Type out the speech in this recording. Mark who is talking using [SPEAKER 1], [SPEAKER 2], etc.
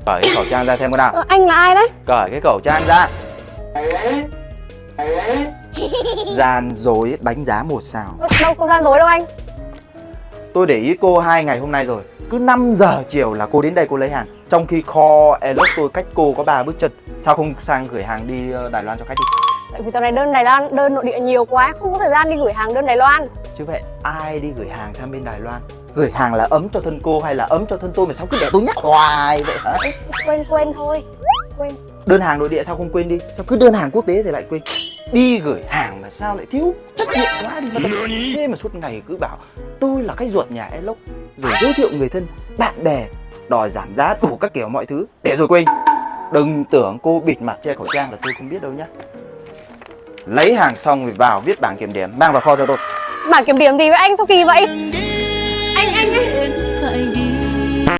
[SPEAKER 1] Cởi cái khẩu trang ra xem có nào.
[SPEAKER 2] Anh là ai đấy?
[SPEAKER 1] Cởi cái khẩu trang ra. Gian dối đánh giá 1 sao.
[SPEAKER 2] Đâu có gian dối đâu anh.
[SPEAKER 1] Tôi để ý cô 2 ngày hôm nay rồi. Cứ 5 giờ chiều là cô đến đây cô lấy hàng. Trong khi kho Elox tôi cách cô có 3 bước chân. Sao không sang gửi hàng đi Đài Loan cho khách đi?
[SPEAKER 2] Tại vì tầm này đơn Đài Loan, đơn nội địa nhiều quá, không có thời gian đi gửi hàng đơn Đài Loan.
[SPEAKER 1] Chứ vậy ai đi gửi hàng sang bên Đài Loan? Gửi hàng là ấm cho thân cô hay là ấm cho thân tôi mà sao cứ để tôi nhắc hoài vậy hả?
[SPEAKER 2] Quên thôi. Quên.
[SPEAKER 1] Đơn hàng nội địa sao không quên đi? Sao cứ đơn hàng quốc tế thì lại quên? Đi gửi hàng mà sao lại thiếu trách nhiệm quá đi mà tập. Thế mà suốt ngày cứ bảo tôi là khách ruột nhà Elox, rồi giới thiệu người thân, bạn bè, đòi giảm giá đủ các kiểu mọi thứ, để rồi quên. Đừng tưởng cô bịt mặt che khẩu trang là tôi không biết đâu nhá. Lấy hàng xong rồi vào viết bảng kiểm điểm, mang vào kho cho tôi.
[SPEAKER 2] Bản kiểm điểm gì với anh, sao kỳ vậy?